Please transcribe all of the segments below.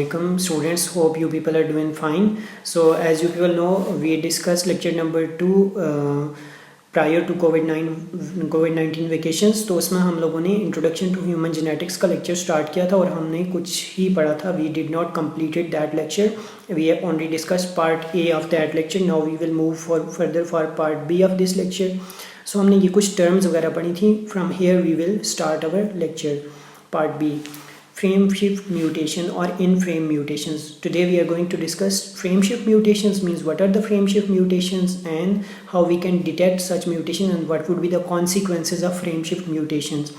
Assalamualaikum students, hope you people are doing fine. So as you people know, we discussed lecture number 2 prior to कोविड-19 vacations. तो उसमें हम लोगों ने introduction to human genetics का lecture start किया था और हमने कुछ ही पढ़ा था. We did not completed that lecture. We have only discussed part A of that lecture. Now we will move further for part B of this lecture. So हमने ये कुछ टर्म्स वगैरह पढ़ी थी. From here we will start our lecture. Part B, frame shift mutation or in frame mutations. Today we are going to discuss frame shift mutations, means what are the frame shift mutations and how we can detect such mutation and what would be the consequences of frame shift mutations.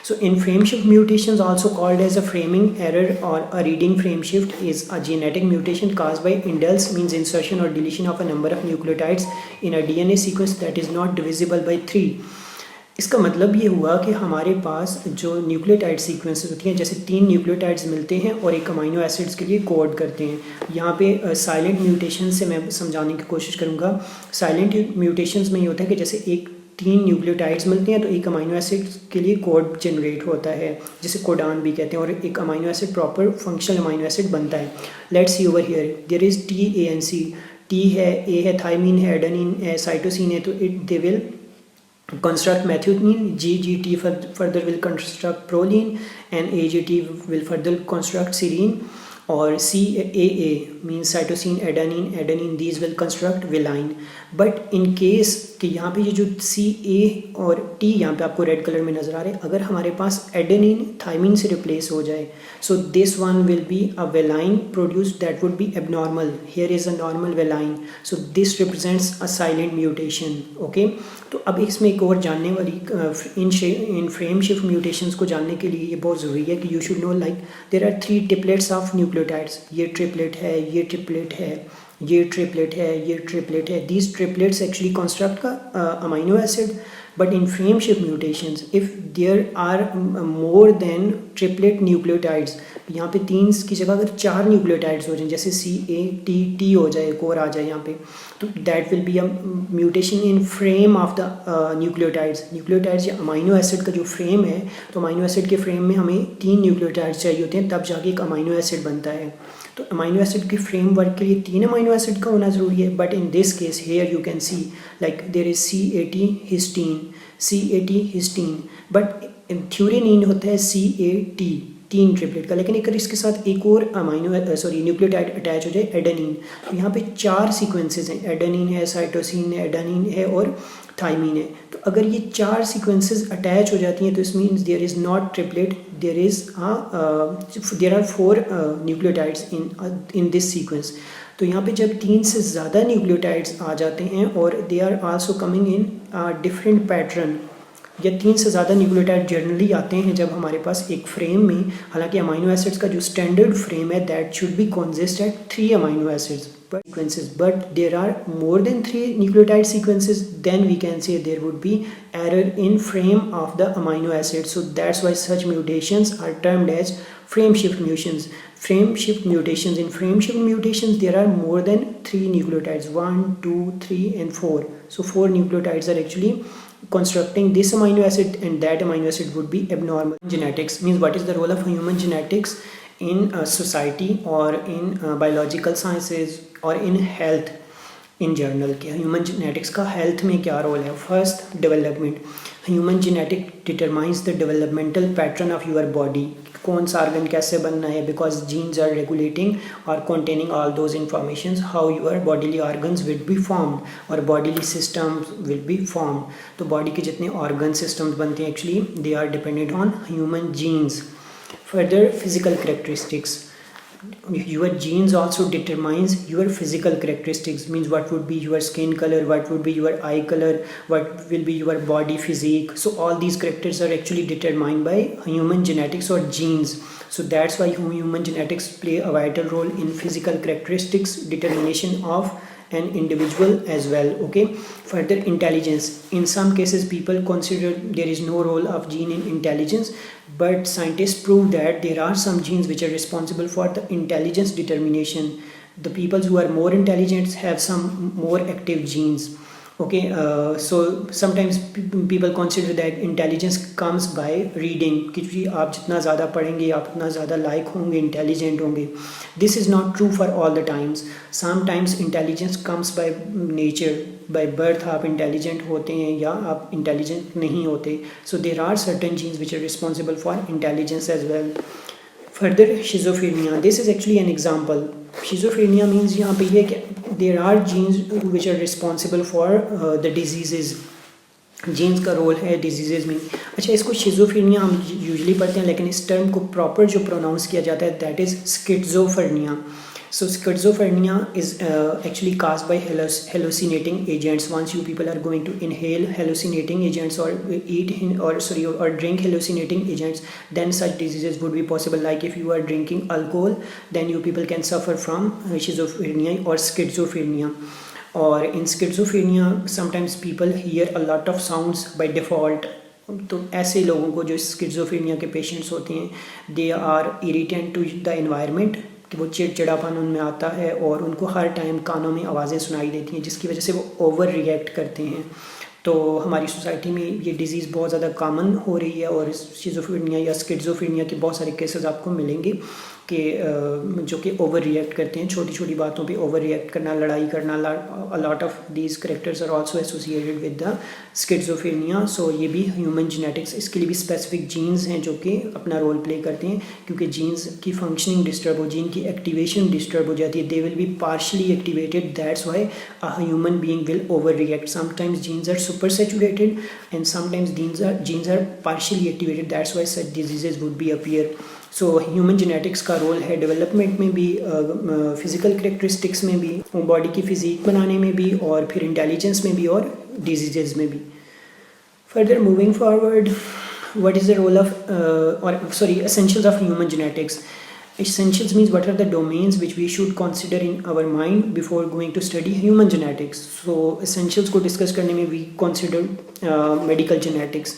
So in frame shift mutations, also called as a framing error or a reading frame shift, is a genetic mutation caused by indels, means insertion or deletion of a number of nucleotides in a DNA sequence that is not divisible by 3. इसका मतलब ये हुआ कि हमारे पास जो nucleotide sequences होती हैं, जैसे 3 न्यूक्लियोटाइड्स मिलते हैं और एक अमीनो एसिड्स के लिए कोड करते हैं. यहाँ पे साइलेंट म्यूटेशन से मैं समझाने की कोशिश करूँगा. साइलेंट म्यूटेशंस में ये होता है कि जैसे 3 न्यूक्लियोटाइड्स मिलते हैं तो एक अमीनो एसिड के लिए कोड जनरेट होता है, जिसे कोडान भी कहते हैं, और एक amino acid proper functional amino acid बनता है. Let's see over here, there is TANC. T है, ए है थायमीन है, एडेनिन है, साइटोसिन है. तो they will construct methionine. GGT further will construct proline and AGT will further construct serine. Or CAA means cytosine, adenine, these will construct valine. But in case कि यहाँ पे ये जो CA और T यहाँ पे आपको रेड कलर में नज़र आ रहे हैं, अगर हमारे पास एडेनिन थायमीन से रिप्लेस हो जाए, so this one will be a valine produced that would be abnormal. Here is a normal valine, so this represents a silent mutation. Okay, तो अब इसमें एक और जानने वाली इन फ्रेम शिफ्ट म्यूटेशंस को जानने के लिए ये बहुत ज़रूरी है कि you should know like there are 3 triplets of nucleotides. ये ट्रिपलेट है, ये ट्रिपलेट है, ये ट्रिपलेट है, ये ट्रिपलेट है. दीज ट्रिपलेट्स एक्चुअली कंस्ट्रक्ट का amino acid. But in frame shift mutations, if there are more than triplet nucleotides, यहाँ पे 3 की जगह अगर 4 न्यूक्लियोटाइड्स हो जाए, जैसे CAT हो जाए, एक और आ जाए यहाँ पे, तो that will be a mutation in frame of the nucleotides या अमीनो एसिड का जो फ्रेम है. तो अमीनो एसिड के फ्रेम में हमें 3 न्यूक्लियोटाइड्स चाहिए होते हैं, तब जाके एक अमीनो एसिड बनता है. तो अमीनो एसिड के फ्रेमवर्क के लिए 3 अमीनो एसिड का होना ज़रूरी है. But in this case here you can see like there is CAT histidine, but threonine होता है CAT, 3 ट्रिपलेट का. लेकिन अगर इसके साथ एक और न्यूक्लियोटाइड अटैच हो जाए, एडेनिन, तो यहाँ पे 4 सीक्वेंसेस हैं. एडेनिन है, साइटोसिन है, एडेनिन है और थायमीन है. तो अगर ये 4 सीक्वेंसेस अटैच हो जाती हैं तो इस means there is not triplet, there are 4 nucleotides in this sequence. तो यहाँ पे जब 3 से ज़्यादा न्यूक्लियोटाइड्स आ जाते हैं और they are also coming in different pattern, या 3 से ज़्यादा न्यूक्लियोटाइड जनरली आते हैं जब हमारे पास एक फ्रेम में, हालांकि अमीनो एसिड्स का जो स्टैंडर्ड फ्रेम है that should be consist at 3 amino acids sequences, but there are more than 3 nucleotide sequences, then we can say there would be error in frame of the amino acid. So that's why such mutations are termed as frame shift mutations. In frame shift mutations there are more than 3 nucleotides, 1 2 3 and 4. So 4 nucleotides are actually constructing this amino acid, and that amino acid would be abnormal. Genetics means what is the role of human genetics in society or in biological sciences or in health in general. कि human genetics का health में क्या role है. First, development. Human genetic determines the developmental pattern of your body. कौन सा organ कैसे बनना है, बिकॉज जीन्स आर रेगुलेटिंग और containing all those information how your bodily organs will be formed और bodily systems will be formed. तो body के जितने ऑर्गन सिस्टम्स बनते हैं actually they are dependent on human genes. Further, physical characteristics. Your genes also determines your physical characteristics, means what would be your skin color, what would be your eye color, what will be your body physique. So all these characters are actually determined by human genetics or genes. So that's why human genetics play a vital role in physical characteristics determination of an individual as well. Okay, further, intelligence. In some cases people consider there is no role of gene in intelligence, but scientists prove that there are some genes which are responsible for the intelligence determination. The people who are more intelligent have some more active genes. Okay, so sometimes people consider that intelligence comes by reading, कि आप जितना ज़्यादा पढ़ेंगे आप उतना ज़्यादा लायक होंगे, intelligent होंगे. This is not true for all the times. Sometimes intelligence comes by nature, by birth आप इंटेलिजेंट होते हैं या आप इंटेलिजेंट नहीं होते. So there are certain genes which are responsible for intelligence as well. Further, schizophrenia. This is actually an example. Schizophrenia means यहाँ पे ये कि there are genes which are responsible for the diseases. Genes का role है disease में. अच्छा, इसको schizophrenia हम यूजुअली पढ़ते हैं, लेकिन इस टर्म को प्रॉपर जो प्रोनाउंस किया जाता है that is schizophrenia. So schizophrenia is actually caused by hallucinating agents. Once you people are going to inhale hallucinating agents or drink hallucinating agents, then such diseases would be possible. Like if you are drinking alcohol, then you people can suffer from schizophrenia or schizophrenia. Or in schizophrenia, sometimes people hear a lot of sounds by default. तो ऐसे लोगों को जो schizophrenia के patients होते हैं, they are irritant to the environment, कि वो चिड़चिड़ापन उनमें आता है और उनको हर टाइम कानों में आवाज़ें सुनाई देती हैं, जिसकी वजह से वो ओवर रिएक्ट करते हैं. तो हमारी सोसाइटी में ये डिज़ीज़ बहुत ज़्यादा कॉमन हो रही है और शिज़ोफ्रेनिया या स्किज़ोफ्रेनिया के बहुत सारे केसेस आपको मिलेंगे कि जो कि ओवर रिएक्ट करते हैं, छोटी छोटी बातों पे ओवर रिएक्ट करना, लड़ाई करना. A lot of these characters are also associated with the schizophrenia. So ये भी ह्यूमन जेनेटिक्स, इसके लिए भी स्पेसिफिक जीन्स हैं जो कि अपना रोल प्ले करते हैं, क्योंकि जीन्स की फंक्शनिंग डिस्टर्ब हो, जीन की एक्टिवेशन डिस्टर्ब हो जाती है. They will be partially activated, that's why a human being will over react. Sometimes genes are super saturated and sometimes genes are partially activated, that's why such diseases would be appear. So human genetics का role है development में भी, physical characteristics में भी, body की physique बनाने में भी, और फिर इंटेलिजेंस में भी, और डिजीजेज में भी. Further moving forward, what is the role of essentials of human genetics. Essentials means what are the domains which we should consider in our mind before going to study human genetics. So essentials को discuss करने में we consider medical genetics.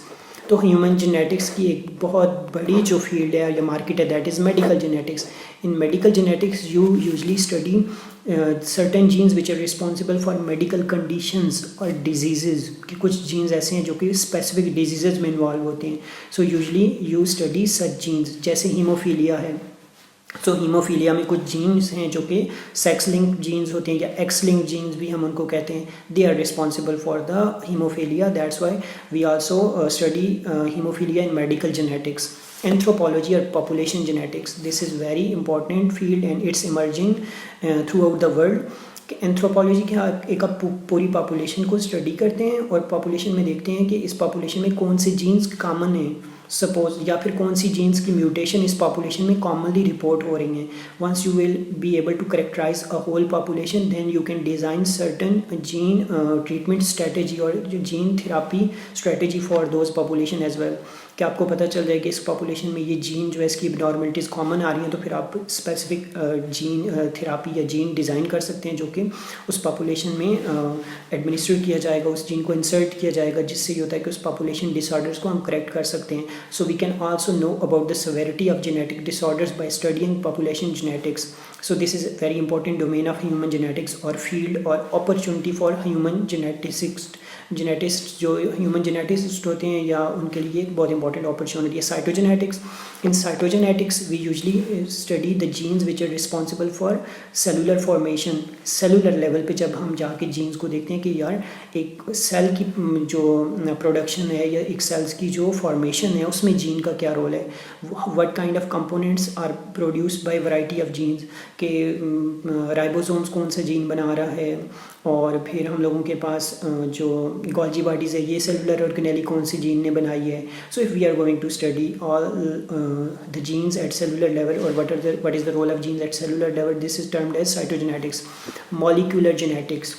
तो human genetics की एक बहुत बड़ी जो field है या मार्केट है that is medical genetics. In medical genetics you usually study certain genes which are responsible for medical conditions और डिजीज़. कि कुछ जीन्स ऐसे हैं जो कि स्पेसिफिक डिजीज़ में इन्वॉल्व होते हैं. So usually you study such genes, जैसे हीमोफीलिया है. सो हीमोफीलिया में कुछ जीन्स हैं जो कि सेक्स लिंक जीन्स होते हैं या एक्स लिंक जीन्स भी हम उनको कहते हैं. They are responsible for the haemophilia, that's why we also study haemophilia in medical genetics. Anthropology और population genetics, this is very important field and it's emerging throughout the world. Anthropology के एक आप पूरी population को study करते हैं और population में देखते हैं कि इस पॉपुलेशन में कौन से जीन्स कॉमन हैं सपोज, या फिर कौन सी जीन्स की म्यूटेशन इस पॉपुलेशन में कॉमनली रिपोर्ट हो रही हैं. Once you will be able to characterise a whole population, then you can design certain gene treatment strategy और gene therapy strategy for those population as well. कि आपको पता चल जाए कि इस पॉपुलेशन में ये जीन जो है इसकी नॉर्मलिटीज़ कॉमन आ रही हैं, तो फिर आप स्पेसिफिक जीन थेरापी या जीन डिज़ाइन कर सकते हैं जो कि उस पॉपुलेशन में एडमिनिस्टर किया जाएगा, उस जीन को इंसर्ट किया जाएगा, जिससे ये होता है कि उस पॉपुलेशन डिसऑर्डर्स को हम करेक्ट कर सकते हैं. So we can also know about the severity of genetic disorders by studying population genetics. So this is very important domain of human genetics और फील्ड और अपॉर्चुनिटी फॉर ह्यूमन जेनेटिस्ट जो human geneticist होते हैं या उनके लिए एक बहुत इंपॉर्टेंट अपॉर्चुनिटी है. Cytogenetics, in cytogenetics we usually study the genes which are responsible for cellular formation. Cellular level पे जब हम जाके जीन्स को देखते हैं कि यार एक सेल की जो प्रोडक्शन है या एक सेल्स की जो फॉर्मेशन है उसमें जीन का क्या रोल है, what kind of components are produced by variety of genes, के राइबोसोम्स कौन सा जीन बना रहा है, और फिर हम लोगों के पास जो गोल्जी बॉडीज़ है ये सेलुलर ऑर्गेनेली कौन सी जीन ने बनाई है. So if we are going to study all the genes at cellular level और what is the role of genes at cellular level, this is termed as cytogenetics. Molecular genetics,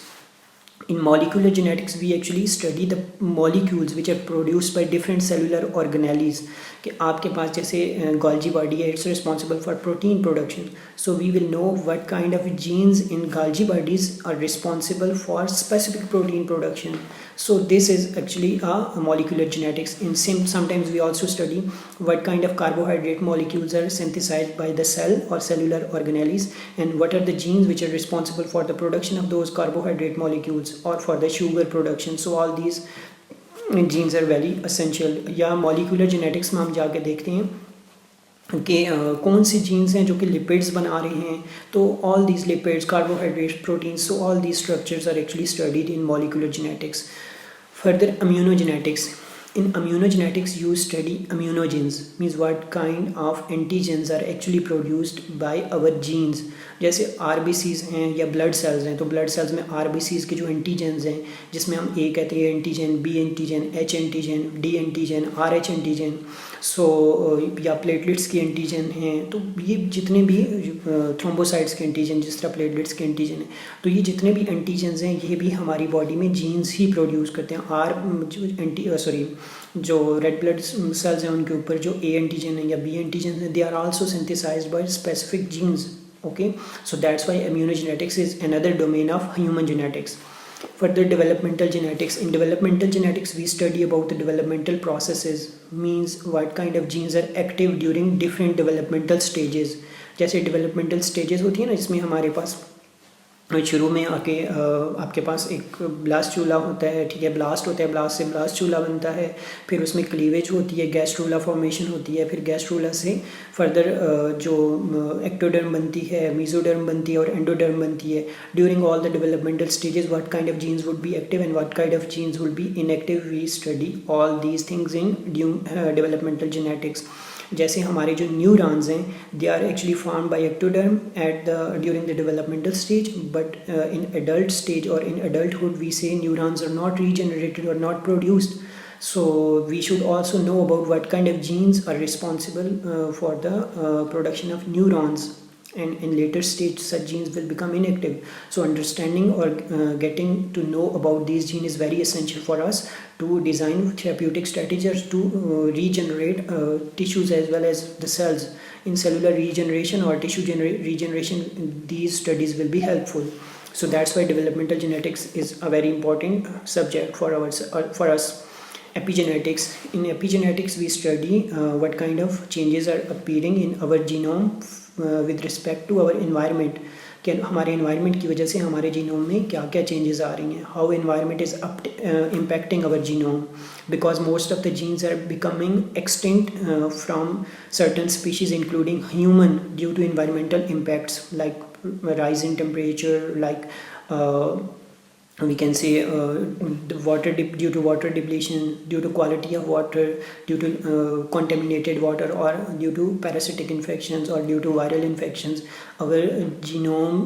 in molecular genetics we actually study the molecules which are produced by different cellular organelles. कि आपके पास जैसे Golgi body है, it's responsible for protein production. So we will know what kind of genes in Golgi bodies are responsible for specific protein production. So this is actually a molecular genetics. In sometimes we also study what kind of carbohydrate molecules are synthesized by the cell or cellular organelles, and what are the genes which are responsible for the production of those carbohydrate molecules. or for the sugar production. So all these genes are very essential. या molecular genetics में हम जाके देखते हैं कि कौन सी jeans हैं जो कि लिपिड्स बना रहे हैं. तो all these lipids, carbohydrates, proteins, so all these structures are actually studied in molecular genetics. Further, immunogenetics. In immunogenetics, you study immunogens, means what kind of antigens are actually produced by our genes. जैसे RBCs हैं या blood cells हैं, तो blood cells में RBCs के जो antigens हैं, जिसमें हम A कहते हैं antigen, B antigen, H antigen, D antigen, RH antigen, so या प्लेटलेट्स के एंटीजन हैं. तो ये जितने भी थ्रोम्बोसाइट्स के एंटीजन, जिस तरह प्लेटलेट्स के एंटीजन हैं, तो ये जितने भी एंटीजन्स हैं ये भी हमारी बॉडी में जीन्स ही प्रोड्यूस करते हैं. जो रेड ब्लड सेल्स हैं उनके ऊपर जो A एंटीजन है या B एंटीजन है, they are also synthesised by specific genes. Okay, so that's why immunogenetics is another domain of human genetics. Further, developmental genetics. In developmental genetics, we study about the developmental processes, means what kind of genes are active during different developmental stages. जैसे developmental stages होती है ना, जिसमें हमारे पास शुरू में आके आपके पास एक ब्लास्ट चूल्हा होता है, ठीक है, ब्लास्ट होता है, ब्लास्ट से ब्लास्ट चूल्हा बनता है, फिर उसमें क्लीवेज होती है, गैस्ट्रूला फॉर्मेशन होती है, फिर गैस्ट्रूला से फर्दर जो एक्टोडर्म बनती है, मीजोडर्म बनती है और एंडोडर्म बनती है. During all the developmental stages what kind of genes would be active and what kind of genes would be inactive. We study all these things in developmental genetics. जैसे हमारे जो न्यूरॉन्स हैं, they are actually formed by ectoderm at the during the developmental stage, but in adult stage और in adulthood we say neurons are not regenerated और not produced. So we should also know about what kind of genes are responsible for the production of neurons, and in later stage such genes will become inactive. So understanding or getting to know about these genes is very essential for us to design therapeutic strategies to regenerate tissues as well as the cells. In cellular regeneration or tissue regeneration, these studies will be helpful. So that's why developmental genetics is a very important subject for us. Epigenetics. In epigenetics, we study what kind of changes are appearing in our genome with respect to our environment. कि हमारे environment की वजह से हमारे genome में क्या क्या changes आ रही हैं. How environment is impacting our genome, because most of the genes are becoming extinct from certain species including human due to environmental impacts like rise in temperature, like we can say due to water depletion, due to quality of water, due to contaminated water, or due to parasitic infections or due to viral infections. Our genome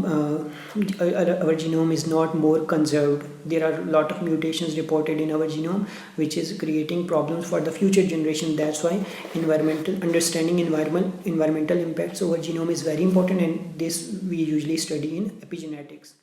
is not more conserved. There are a lot of mutations reported in our genome which is creating problems for the future generation. That's why understanding environmental impacts over genome is very important, and this we usually study in epigenetics.